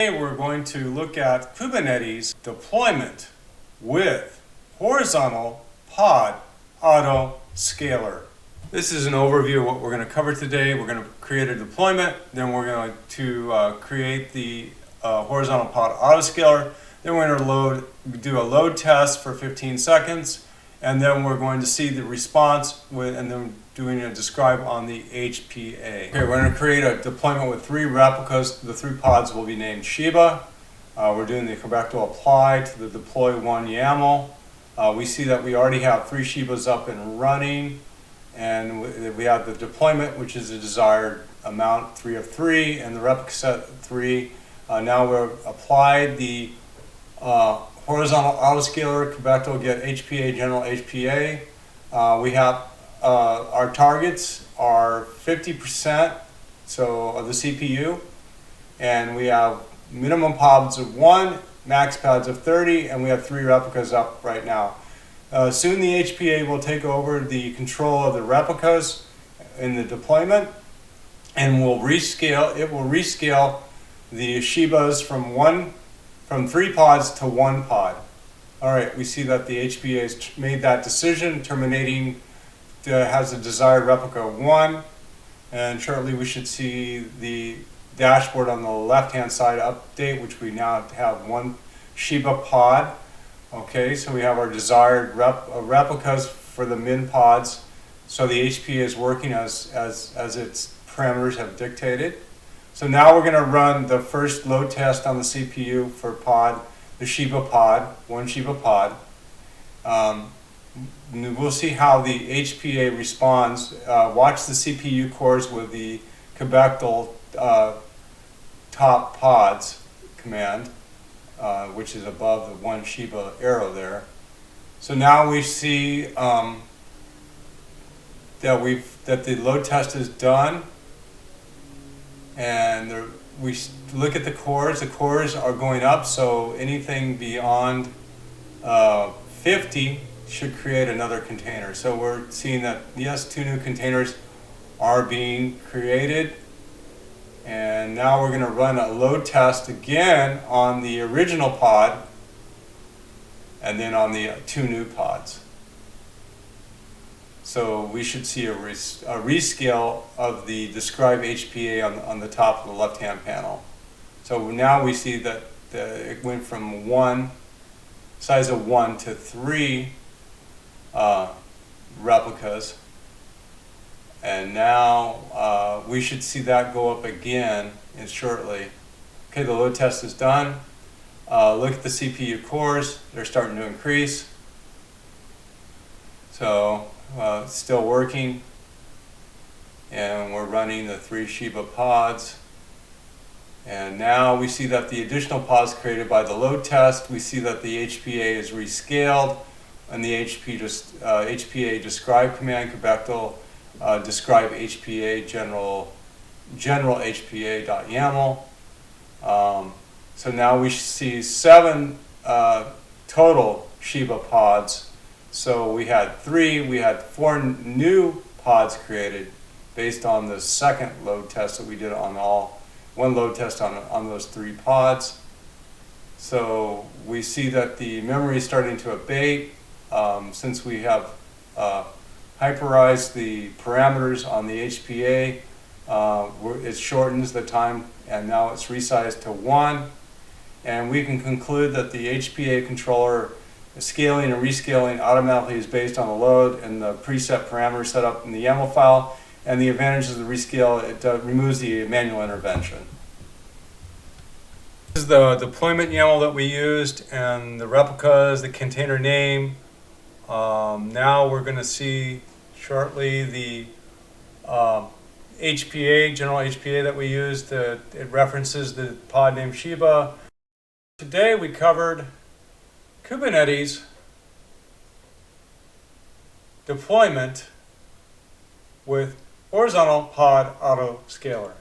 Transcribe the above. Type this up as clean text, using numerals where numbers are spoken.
Today we're going to look at Kubernetes deployment with horizontal pod auto-scaler. This is an overview of what we're going to cover today. We're going to create a deployment, then we're going to create the horizontal pod auto-scaler, then we're going to do a load test for 15 seconds, and then we're going to see the response and then doing a describe on the HPA. Okay, we're going to create a deployment with 3 replicas. The 3 pods will be named Sheba. We're doing the Quebecto apply to the deploy 1 YAML. We see that we already have 3 Shebas up and running, and we have the deployment, which is the desired amount, 3 of 3, and the replica set 3. Now we've applied the horizontal autoscaler, Quebecto get HPA, general HPA. We have our targets are 50% of the CPU, and we have minimum pods of 1, max pods of 30, and we have 3 replicas up right now. Soon the HPA will take over the control of the replicas in the deployment, and will rescale. It will rescale the Shebas from 3 pods to 1 pod. All right, we see that the HPA has made that decision, terminating. Has a desired replica 1, and shortly we should see the dashboard on the left-hand side update, which we now have 1 Sheba pod. Okay, so we have our desired replicas for the min pods. So the HPA is working as its parameters have dictated. So now we're going to run the first load test on the CPU for pod, the Sheba pod, 1 Sheba pod. We'll see how the HPA responds. Watch the CPU cores with the Quebecto top pods command, which is above the 1 Sheba arrow there. So now we see that the load test is done, and we look at the cores. The cores are going up, so anything beyond 50 should create another container. So we're seeing that yes, 2 new containers are being created, and now we're going to run a load test again on the original pod and then on the 2 new pods. So we should see a rescale of the describe HPA on the top of the left hand panel. So now we see that it went from size of 1 to 3 replicas, and now we should see that go up again shortly. Okay, the load test is done. Look at the CPU cores, they're starting to increase. So it's still working, and we're running the 3 Sheba pods. And now we see that the additional pods created by the load test, we see that the HPA is rescaled, and the HPA describe command, Quebecto describe HPA general HPA.yaml. So now we see 7 total Sheba pods. So we had 4 new pods created based on the second load test that we did on one load test on those 3 pods. So we see that the memory is starting to abate. Since we have hyperized the parameters on the HPA, it shortens the time, and now it's resized to 1. And we can conclude that the HPA controller scaling and rescaling automatically is based on the load and the preset parameters set up in the YAML file. And the advantages of the rescale, it removes the manual intervention. This is the deployment YAML that we used, and the replicas, the container name. Now we're going to see shortly the HPA, general HPA that we used. It references the pod named Sheba. Today we covered Kubernetes deployment with horizontal pod auto-scaler.